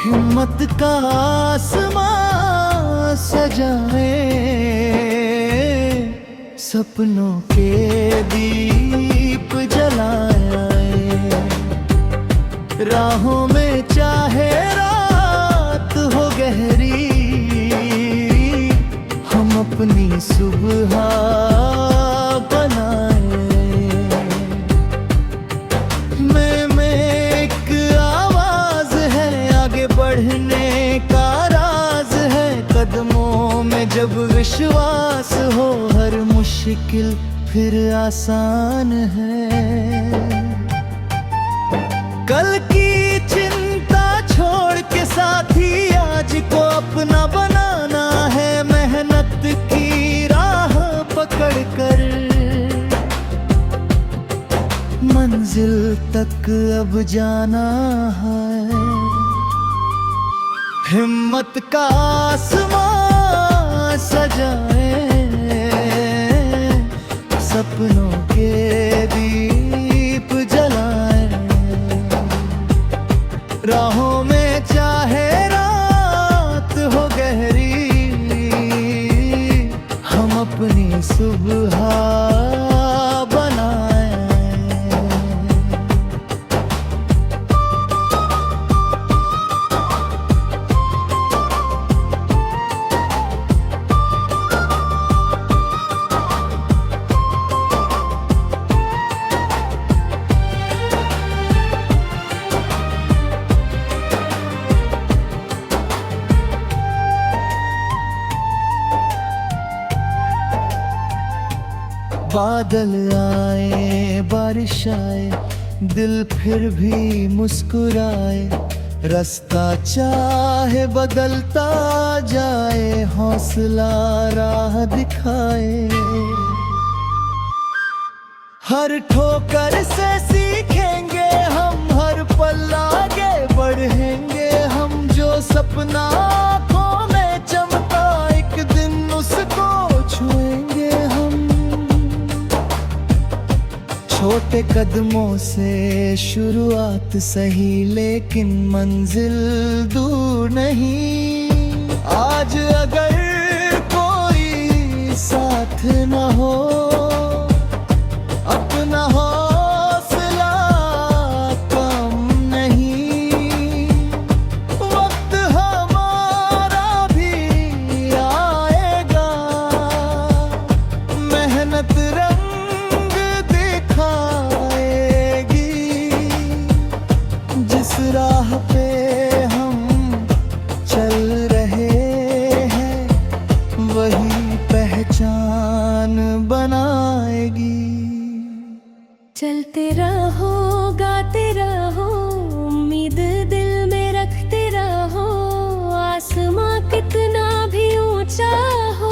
हिम्मत का आसमां सजाए, सपनों के दीप जलाए, राहों में चाहे रात हो गहरी, हम अपनी सुबह बनाए। में एक आवाज है, आगे बढ़ने का राज है, कदमों में जब विश्वास हो, हर मुश्किल फिर आसान है। कल की चिंता छोड़ के साथी आज को अपना बनाना है, मेहनत की राह पकड़ कर मंजिल तक अब जाना है। हिम्मत का आसमां सजाए, सपनों के दीप जलाए, राहों में चाहे रात हो गहरी, हम अपनी सुबह बनाए। बादल आए, बारिश आए, दिल फिर भी मुस्कुराए, रास्ता चाहे बदलता जाए, हौसला राह दिखाए। हर ठोकर से सीखेंगे हम, हर पल आगे बढ़ेंगे हम, जो सपना आँखों में चमका एक दिन उसको छुएंगे हम। छोटे कदमों से शुरुआत सही, लेकिन मंजिल दूर नहीं। आज अगर कोई साथ न हो, अपना हौसला कम नहीं, वक्त हमारा भी आएगा, मेहनत रंग दिखाएगी, जिस राह पे हम चल रहे हैं वही पहचान बनाएगी। चलते रहो, गाते रहो, उम्मीद दिल में रखते रहो, आसमां कितना भी ऊंचा हो,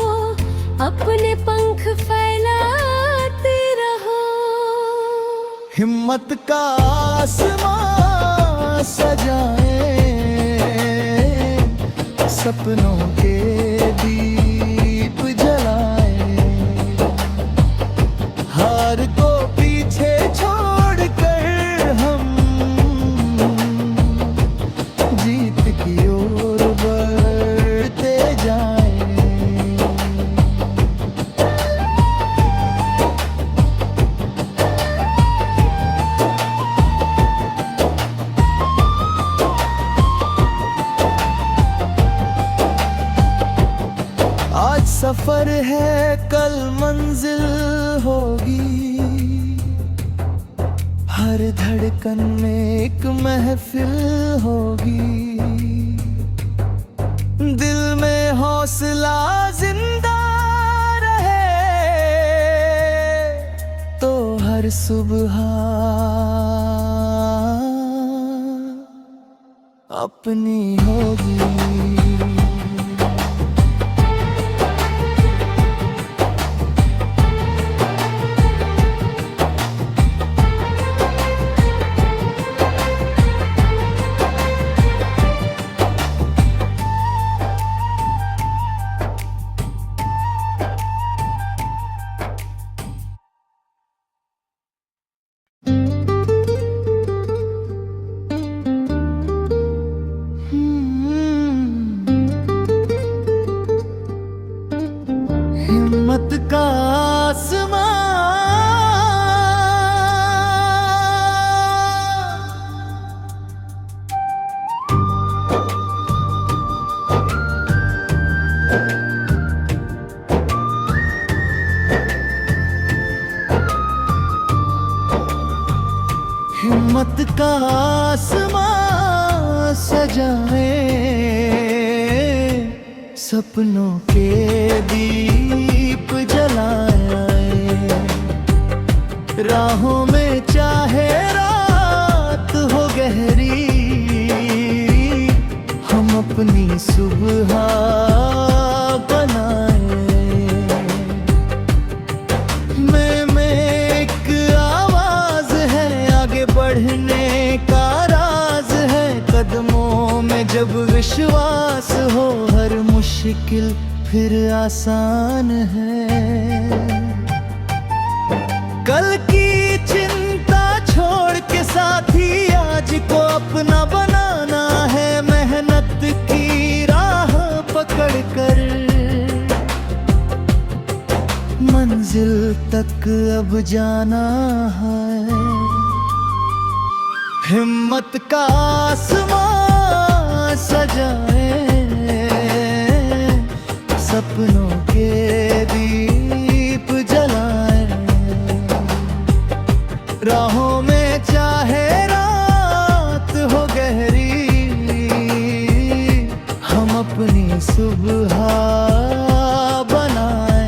अपने पंख फैलाते रहो। हिम्मत का आसमां सजाए, सपनों के दीप जलाए, हार को पीछे छोड़ कर हम जीत की ओर बढ़ते जाएं। आज सफर है, कल मंजिल होगी, हर धड़कन में एक महफिल होगी, दिल में हौसला जिंदा रहे तो हर सुबह अपनी होगी। का आसमां सजाए, सपनों के दीप जलाए, राहों में चाहे रात हो गहरी, हम अपनी सुबह बनाए। में एक आवाज है, आगे बढ़ने का राज है, कदमों में जब विश्वास हो, हर मुश्किल फिर आसान है। कल की चिंता छोड़ के साथी आज को अपना बनाना है, मेहनत की राह पकड़ कर मंजिल तक अब जाना है। हिम्मत का आसमां सजाए, सपनों के दीप जलाए, राहों में चाहे रात हो गहरी, हम अपनी सुबह बनाए।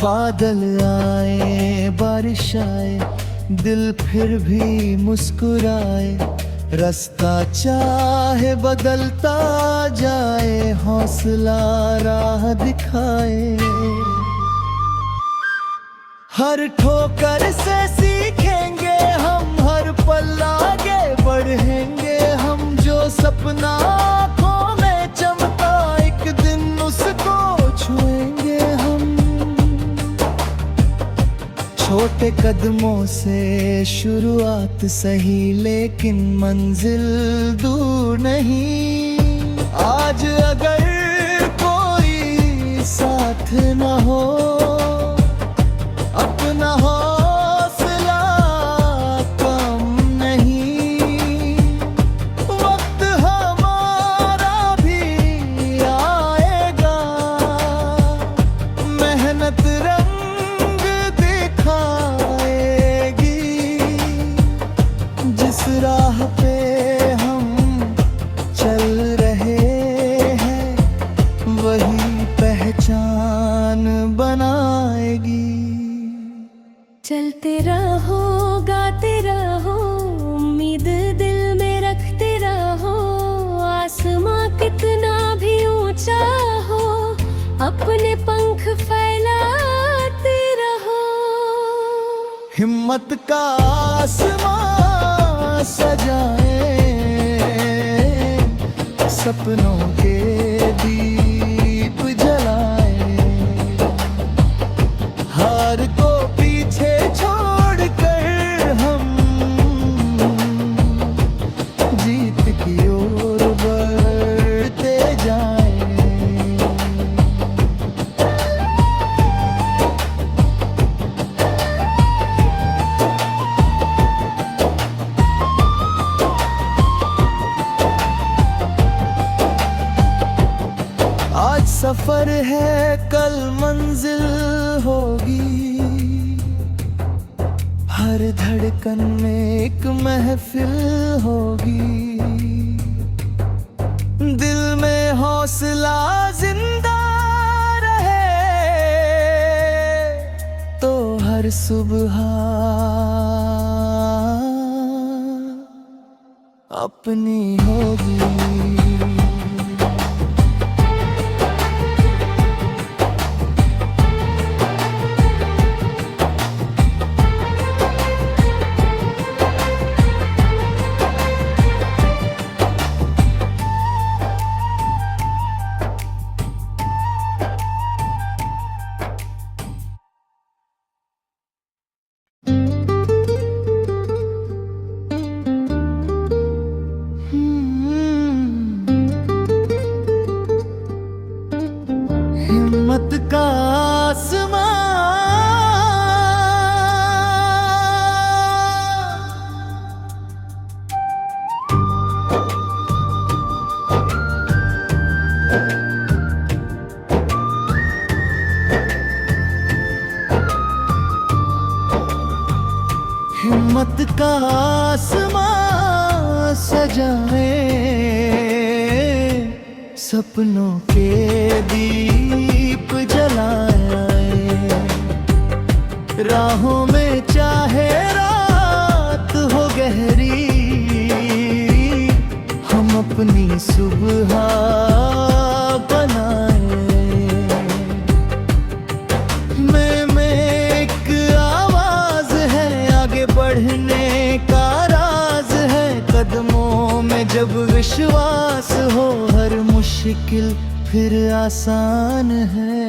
बादल आए, बारिश आए, दिल फिर भी मुस्कुराए, रास्ता चाहे बदलता जाए, हौसला राह दिखाए। हर ठोकर से सीखेंगे हम, हर पल आगे बढ़ेंगे हम, जो सपना आँखों में चमका एक दिन उसको छुएंगे हम। छोटे कदमों से शुरुआत सही, लेकिन मंजिल दूर नहीं। आज अगर कोई साथ न हो, अपना हौसला कम नहीं, वक्त हमारा भी आएगा, मेहनत रंग दिखाएगी, जिस राह पे हम चल रहे हैं वही पहचान बनाएगी। चलते रहो, गाते रहो, उम्मीद दिल में रखते रहो, आसमां कितना भी ऊंचा हो, अपने पंख फैलाते रहो। हिम्मत का आसमां सजाए, सपनों के दीप जलाए, हार को पीछे छोड़कर हम जीत की ओर बढ़ते जाएं। आज सफर है, कल मंजिल होगी, हर धड़कन में एक महफिल होगी, दिल में हौसला जिंदा रहे तो हर सुबह अपनी होगी। हिम्मत का आसमां हिम्मत का आसमां सजाए, सपनों के दीप जलाए, राहों में चाहे रात हो गहरी, हम अपनी सुबह बनाए। मैं एक आवाज है, आगे बढ़ने का राज है, कदमों में जब विश्वास हो, हर मुश्किल फिर आसान है।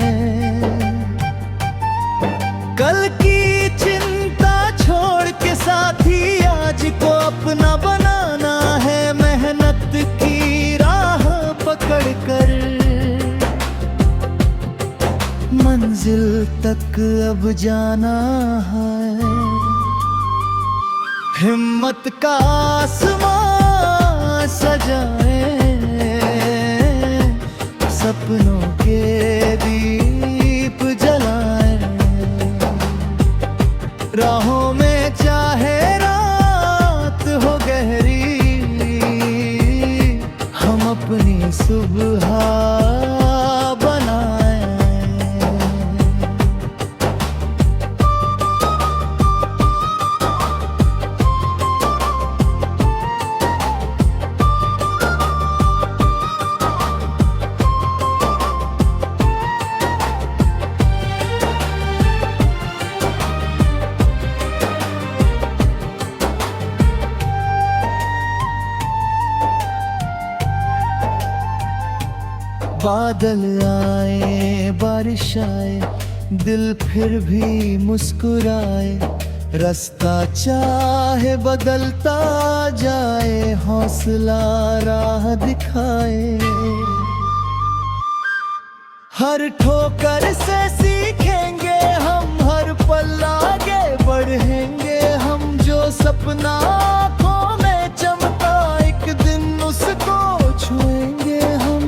कल की चिंता छोड़ के साथी आज को अपना बनाना है, मेहनत की राह पकड़ कर मंजिल तक अब जाना है। हिम्मत का आसमां सजाए, सपनों के दीप जलाए, राहों में चाहे रात हो गहरी, हम अपनी सुबह बनाए। बादल आए, बारिश आए, दिल फिर भी मुस्कुराए, रास्ता चाहे बदलता जाए, हौसला राह दिखाए। हर ठोकर से सीखेंगे हम, हर पल आगे बढ़ेंगे हम, जो सपना आँखों में चमका एक दिन उसको छुएंगे हम।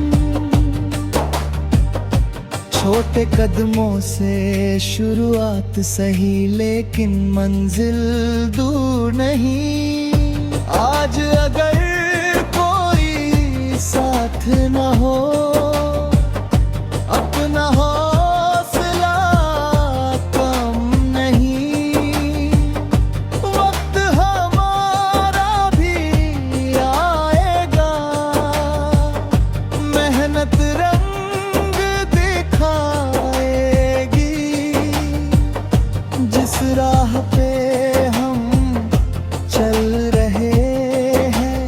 छोटे कदमों से शुरुआत सही, लेकिन मंजिल दूर नहीं। आज अगर कोई साथ न हो, अपना हौसला कम नहीं, वक्त हमारा भी आएगा, मेहनत रंग दिखाएगी, जिस राह पे हम चल रहे हैं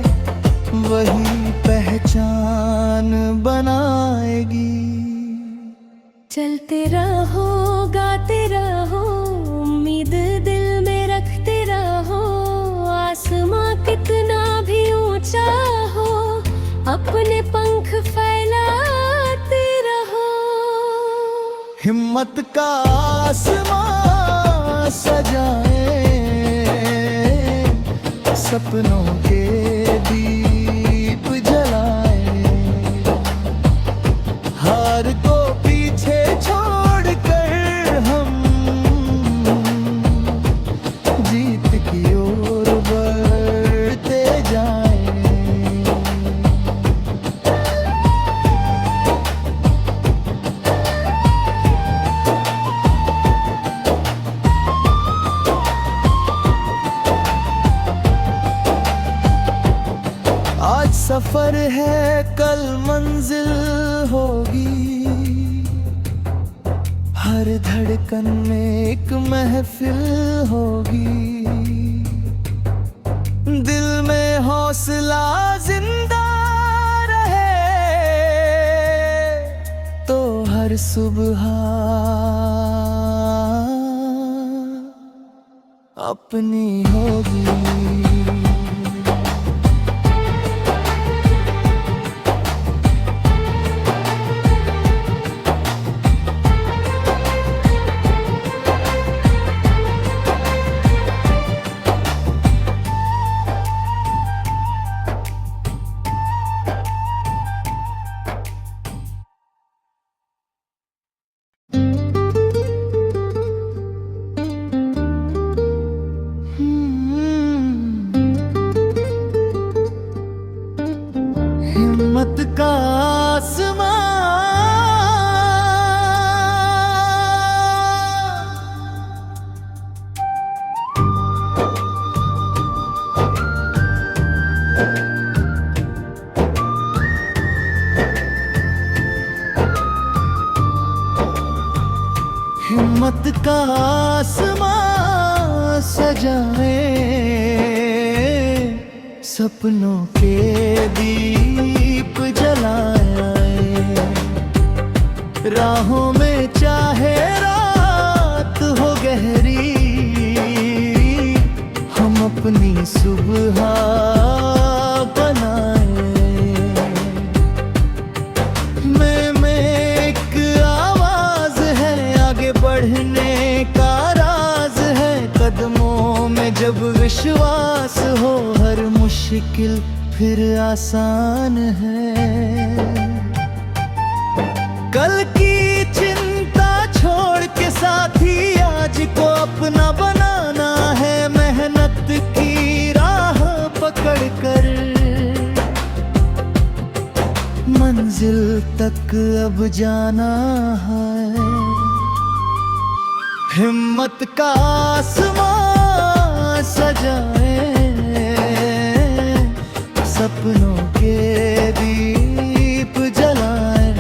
वही पहचान बनाएगी। चलते रहो, गाते रहो, उम्मीद दिल में रखते रहो, आसमां कितना भी ऊंचा हो, अपने पंख फैलाते रहो। हिम्मत का आसमां सजाए, सपनों के दीप जलाए, हार को पीछे छोड़कर हम जीत की ओर बढ़ते जाएं। आज सफर है, कल मंजिल होगी, हर धड़कन में एक महफिल होगी, दिल में हौसला जिंदा रहे तो हर सुबह अपनी होगी। हिम्मत का आसमां सजाए, सपनों के दीप जलाए, राहों में चाहे रात हो गहरी, हम अपनी सुबह बनाए। में एक आवाज है, आगे बढ़ने का राज है, कदमों में जब विश्वास हो, हर मुश्किल फिर आसान है। कल की चिंता छोड़ के साथी आज को अपना बनाना है, मेहनत की राह पकड़ कर मंजिल तक अब जाना है। हिम्मत का आसमां सजाए, सपनों के दीप जलाए,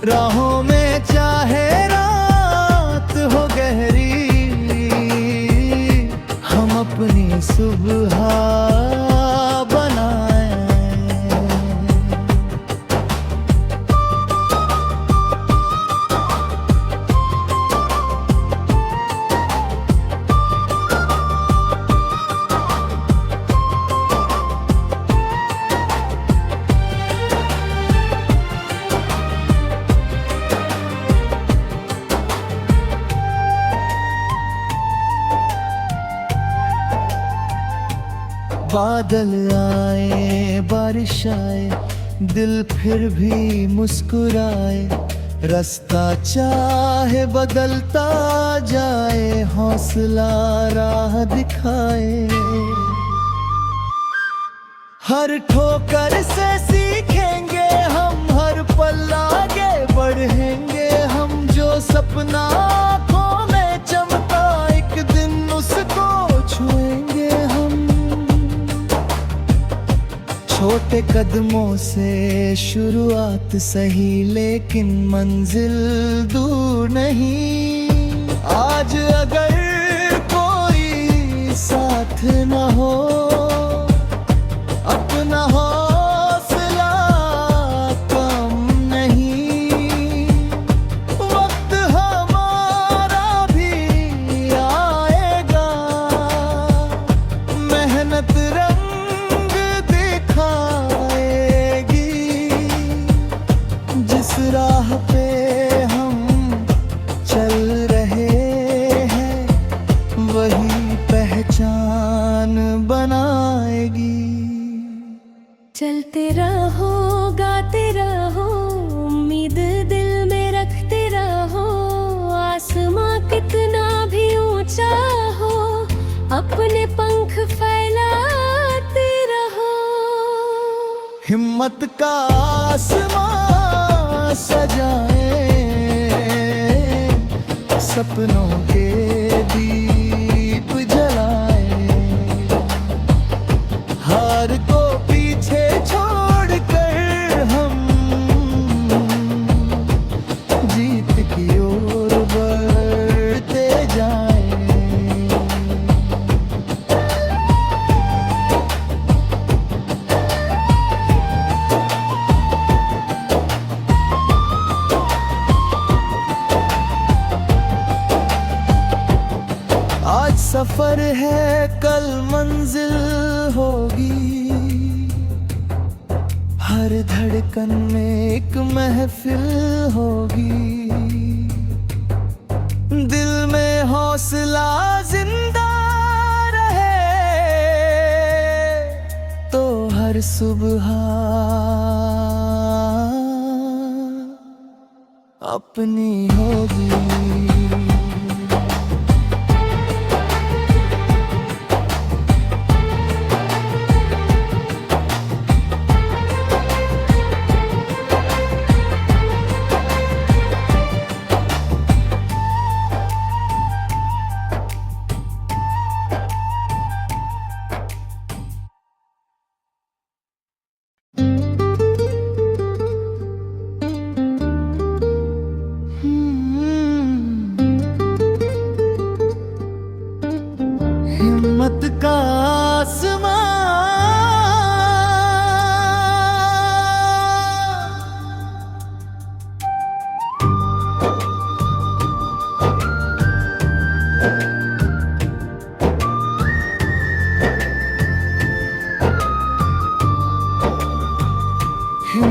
राहों में चाहे रात हो गहरी, हम अपनी सुबह बनाए। बादल आए, बारिश आए, दिल फिर भी मुस्कुराए, रास्ता चाहे बदलता जाए, हौसला राह दिखाए। हर ठोकर से सीखेंगे हम, हर पल आगे बढ़ेंगे हम, जो सपना आँखों में चमका एक दिन उसको छुएंगे हम। छोटे कदमों से शुरुआत सही, लेकिन मंजिल दूर नहीं। आज अगर कोई साथ न हो, अपना हौसला कम नहीं, वक्त हमारा भी आएगा, मेहनत रंग दिखाएगी, जिस राह पे हम चल रहे हैं वही पहचान बनाएगी। चलते रहो, गाते रहो, उम्मीद दिल में रखते रहो, आसमां कितना भी ऊंचा हो, अपने पंख फैलाते रहो। हिम्मत का आसमां सजाए, सपनों के दीप जलाए, हार को पीछे छोड़कर हम जीत की ओर बढ़ते जाएं। आज सफर है, कल मंजिल होगी, हर धड़कन में एक महफिल होगी, दिल में हौसला जिंदा रहे तो हर सुबह अपनी होगी।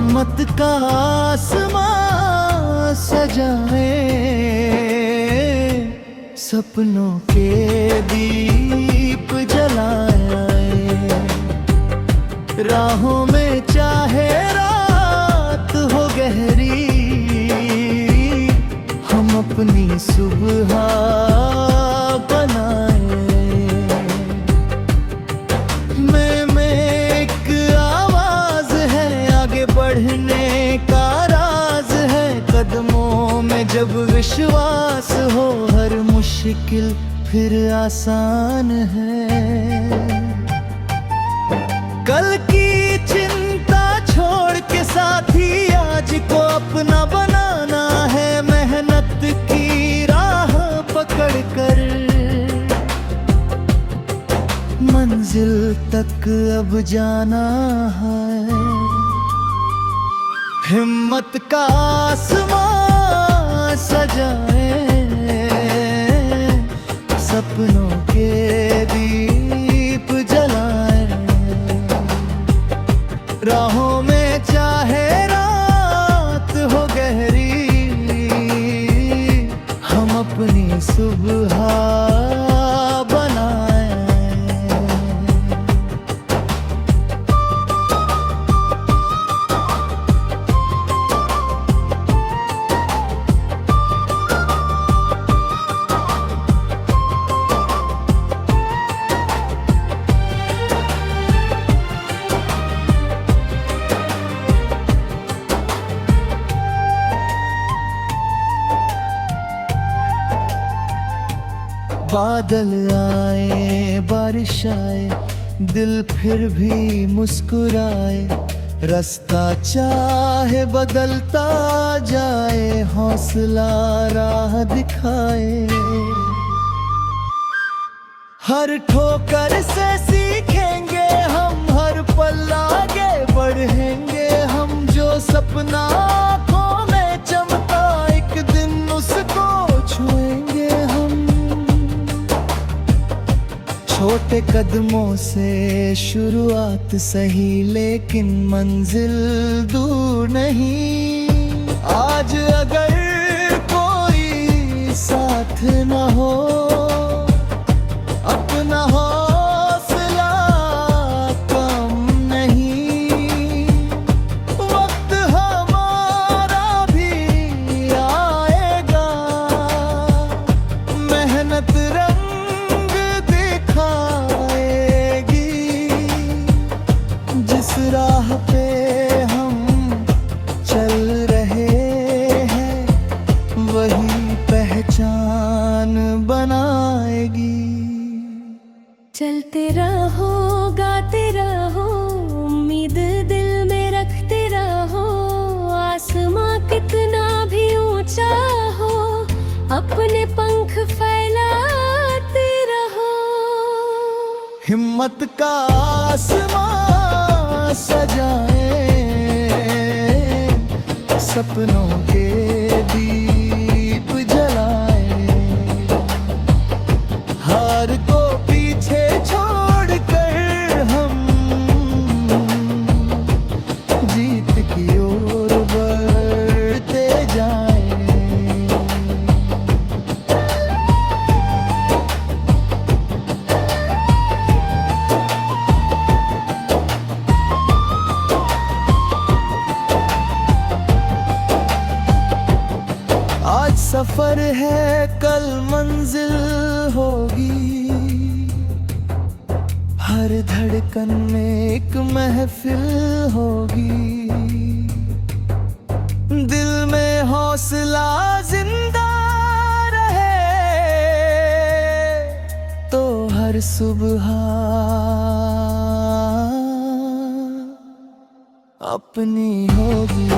हिम्मत का आसमां सजाए, सपनों के दीप जलाए, राहों में चाहे रात हो गहरी, हम अपनी सुबह बनाए। मैं एक आवाज है, आगे बढ़ने का राज है, कदमों में जब विश्वास हो, हर मुश्किल फिर आसान है। कल की चिंता छोड़ के साथी आज को अपना बनाना है, मेहनत की राह पकड़ कर मंजिल तक अब जाना है। हिम्मत का आसमां सजाए, सपनों के दीप जलाए, राहों में चाहे रात हो गहरी, हम अपनी सुबह बनाए। बादल आए, बारिश आए, दिल फिर भी मुस्कुराए, रास्ता चाहे बदलता जाए, हौसला राह दिखाए। हर ठोकर से सीखेंगे हम, हर पल आगे बढ़ेंगे हम, जो सपना आँखों में चमका एक दिन उसको छुएंगे हम। छोटे कदमों से शुरुआत सही, लेकिन मंजिल दूर नहीं। आज अगर कोई साथ न हो, अपना हौसला कम नहीं, वक्त हमारा भी आएगा, मेहनत रंग दिखाएगी, जिस राह पे हम चल रहे हैं वही पहचान बनाएगी। चलते रहो, गाते रहो, उम्मीद दिल में रखते रहो, आसमां कितना भी ऊंचा हो, अपने पंख फैलाते रहो। हिम्मत का आसमां सजाए, सपनों के दीप जलाए, हार को पीछे छोड़कर हम जीत की ओर बढ़ते जाएं। आज सफर है, कल मंजिल होगी, हर धड़कन में एक महफिल होगी, दिल में हौसला जिंदा रहे तो हर सुबह अपनी होगी।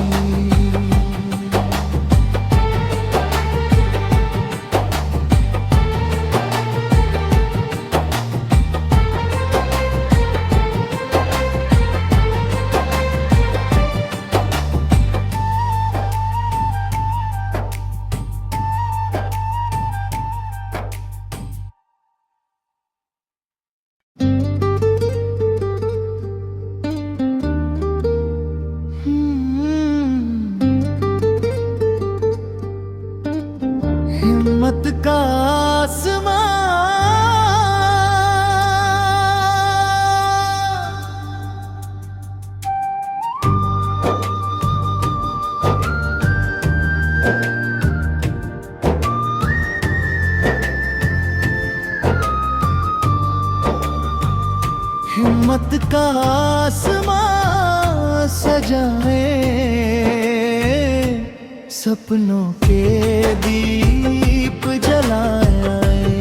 आसमां सजाए, सपनों के दीप जलाए,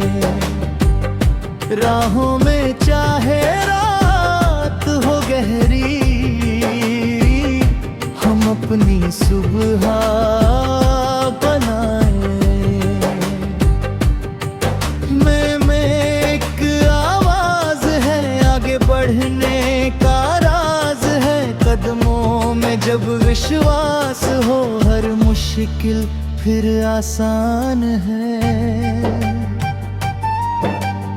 राहों में चाहे रात हो गहरी, हम अपनी सुबह बनाए। में एक आवाज है, आगे बढ़ने का राज है, कदमों में जब विश्वास हो, हर मुश्किल फिर आसान है।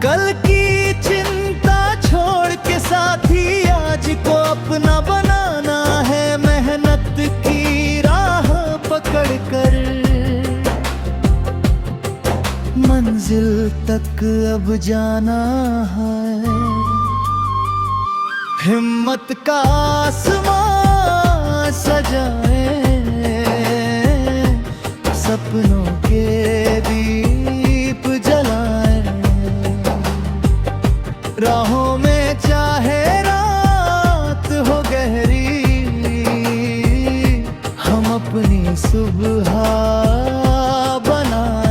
कल की चिंता छोड़ के साथी आज को अपना बनाना है, मेहनत की राह पकड़ कर मंजिल तक अब जाना है। हिम्मत का आसमां सजाए, सपनों के दीप जलाए, राहों में चाहे रात हो गहरी, हम अपनी सुबह बनाए।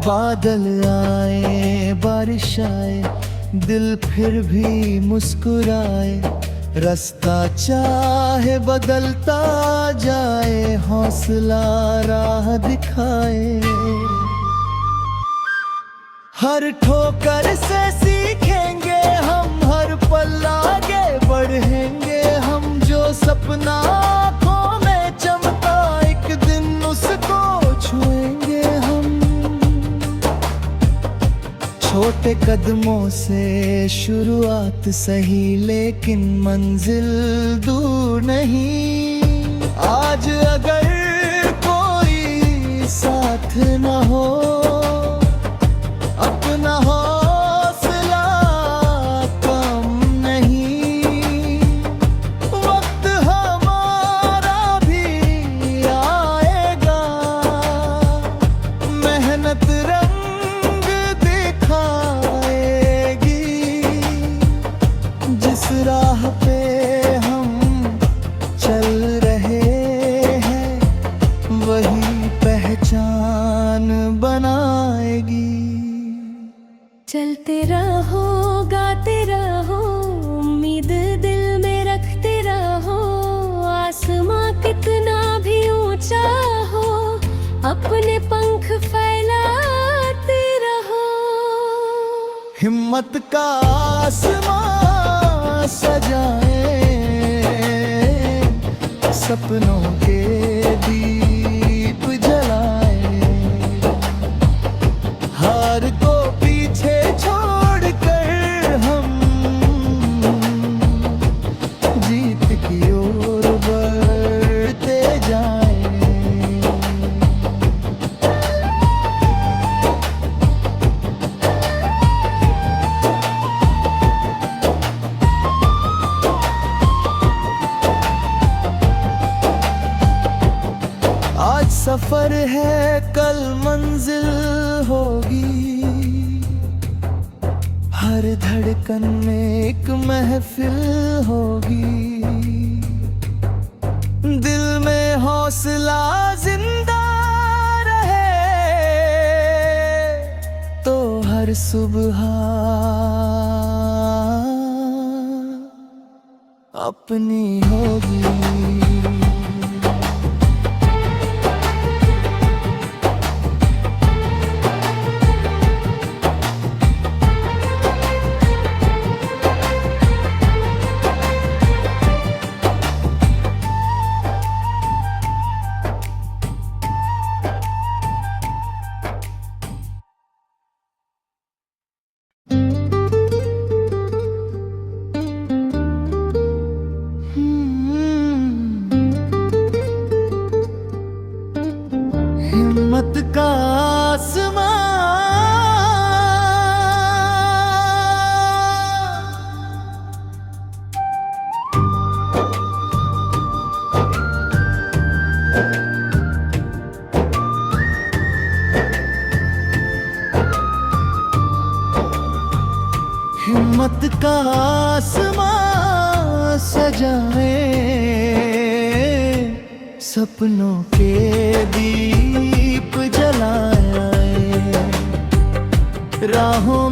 बादल आए, बारिश आए, दिल फिर भी मुस्कुराए, रास्ता चाहे बदलता जाए, हौसला राह दिखाए। हर ठोकर से सीखेंगे हम, हर पल आगे बढ़ेंगे हम, जो सपना आँखों में चमका एक दिन उसको छुएंगे हम। छोटे कदमों से शुरुआत सही, लेकिन मंजिल दूर नहीं। आज अगर कोई साथ न हो, अपना हौसला कम नहीं, वक्त हमारा भी आएगा, मेहनत रंग दिखाएगी, जिस राह पे हम चल रहे हैं वही पहचान बनाएगी। चलते रहो, गाते रहो, उम्मीद दिल में रखते रहो, आसमां कितना भी ऊंचा हो, अपने पंख फैलाते रहो। हिम्मत का आसमां सजाए, सपनों के दीप जलाए, हार को पीछे छोड़कर हम जीत की ओर बढ़ते जाएं। आज सफर है, कल मंजिल होगी, हर धड़कन में एक महफिल होगी, दिल में हौसला जिंदा रहे तो हर सुबह अपनी होगी। हिम्मत का आसमां। हिम्मत का आसमां सजाए, सपनों के दीप जलाए, राहों